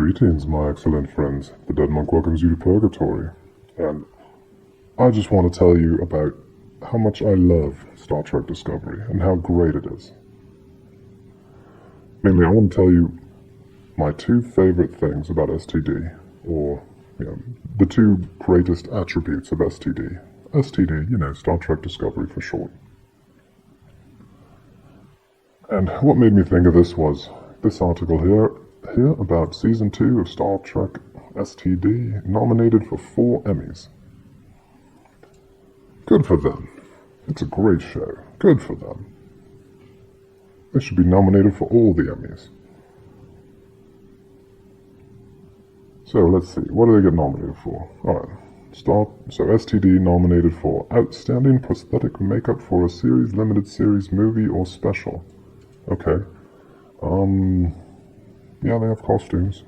Greetings, my excellent friends. The Dead Monk welcomes you to Purgatory. And I just want to tell you about how much I love Star Trek Discovery and how great it is. Mainly, I want to tell you my two favorite things about STD, or, the two greatest attributes of STD. STD, Star Trek Discovery for short. And what made me think of this was this article here about Season 2 of Star Trek STD, nominated for 4 Emmys. Good for them. It's a great show. Good for them. They should be nominated for all the Emmys. So let's see, what do they get nominated for? Alright, so STD nominated for Outstanding Prosthetic Makeup for a Series, Limited Series, Movie, or Special. Okay. Yeah, they have costumes.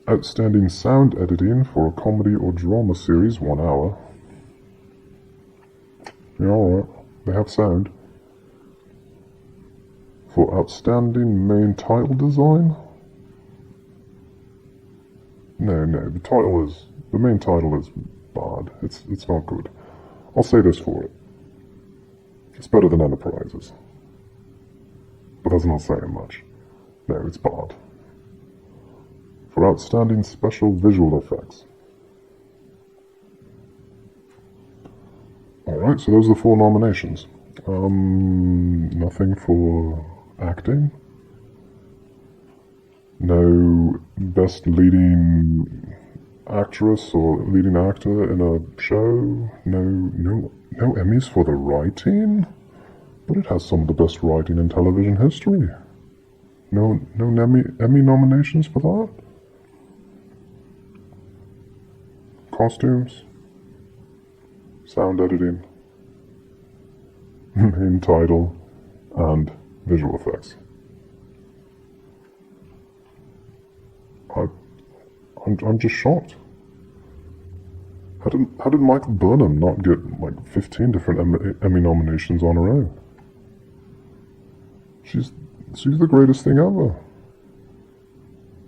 Outstanding Sound Editing for a Comedy or Drama Series, 1 hour. Yeah, alright. They have sound. For Outstanding Main Title Design? No, the main title is bad. It's not good. I'll say this for it. It's better than Enterprises. But that's not saying much. No, it's bad. For Outstanding Special Visual Effects. Alright, so those are the 4 nominations. Nothing for acting. No Best Leading Actress or Leading Actor in a Show. No Emmys for the writing. But it has some of the best writing in television history. No Emmy nominations for that? Costumes. Sound editing. Main title. And visual effects. I'm just shocked. How did Michael Burnham not get like 15 different Emmy nominations on her own? She's the greatest thing ever.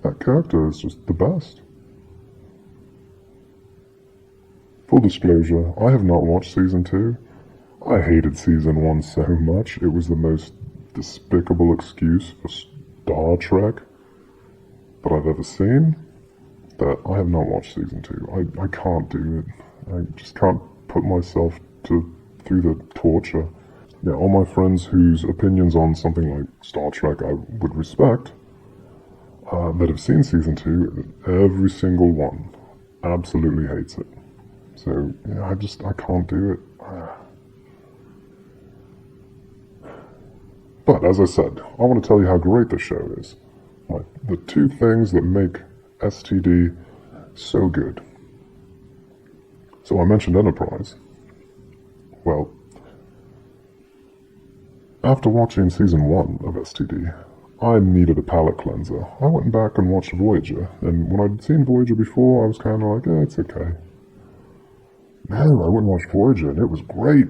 That character is just the best. Full disclosure, I have not watched Season 2. I hated Season 1 so much. It was the most despicable excuse for Star Trek that I've ever seen, that I have not watched Season 2. I can't do it. I just can't put myself through the torture. Yeah, all my friends whose opinions on something like Star Trek I would respect, that have seen Season 2, every single one absolutely hates it. So, yeah, I can't do it. But, as I said, I want to tell you how great the show is. Like, the 2 things that make STD so good. So I mentioned Enterprise. Well, after watching Season 1 of STD, I needed a palate cleanser. I went back and watched Voyager, and when I'd seen Voyager before, I was kind of like, it's okay. No, I went and watched Voyager, and it was great.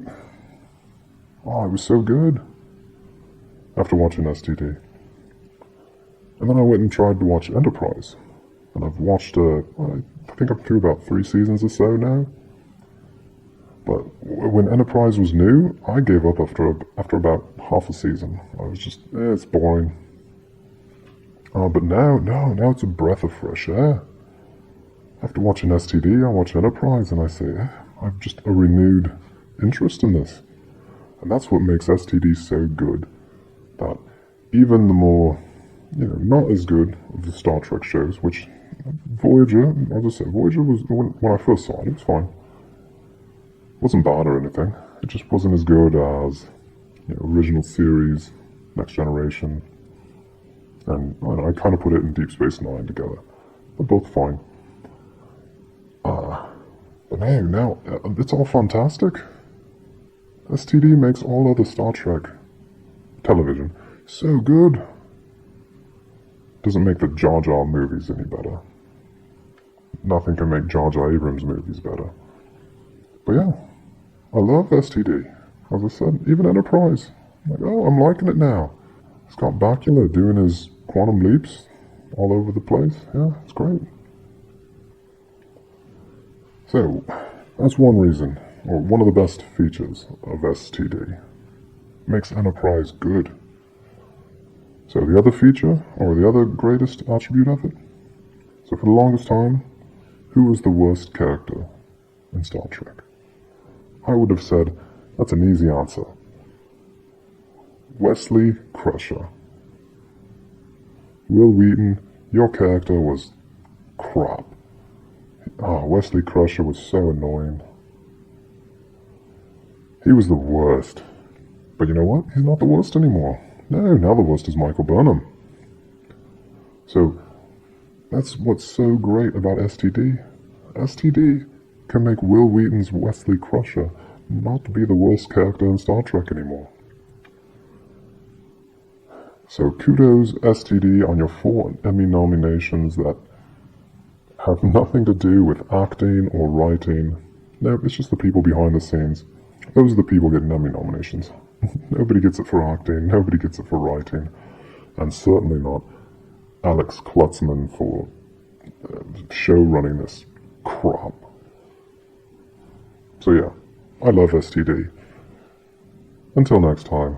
Oh, it was so good. After watching STD. And then I went and tried to watch Enterprise. And I've watched, I think I'm through about 3 seasons or so now. But when Enterprise was new, I gave up after about half a season. I was just, it's boring. But now it's a breath of fresh air. After watching STD, I watch Enterprise and I say, I've just a renewed interest in this. And that's what makes STD so good. That even the more, not as good of the Star Trek shows, which Voyager, as I said, Voyager was, when I first saw it, it was fine. It wasn't bad or anything. It just wasn't as good as, original series, Next Generation, and I kind of put it in Deep Space Nine together. They're both fine. But now, it's all fantastic. STD makes all other Star Trek television so good. Doesn't make the Jar Jar movies any better. Nothing can make Jar Jar Abrams movies better. But yeah, I love STD. As I said, even Enterprise. I'm liking it now. Scott Bakula doing his quantum leaps all over the place. Yeah, it's great. So, that's one reason, or one of the best features of STD. Makes Enterprise good. So the other feature, or the other greatest attribute of it? So for the longest time, who was the worst character in Star Trek? I would have said, that's an easy answer. Wesley Crusher. Will Wheaton, your character was crap. Wesley Crusher was so annoying. He was the worst. But you know what? He's not the worst anymore. No, now the worst is Michael Burnham. So, that's what's so great about STD. STD can make Will Wheaton's Wesley Crusher not be the worst character in Star Trek anymore. So kudos STD on your 4 Emmy nominations that have nothing to do with acting or writing. No, it's just the people behind the scenes. Those are the people getting Emmy nominations. Nobody gets it for acting, nobody gets it for writing, and certainly not Alex Kurtzman for show running this crap. So yeah, I love STD. Until next time,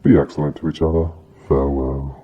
be excellent to each other. Farewell.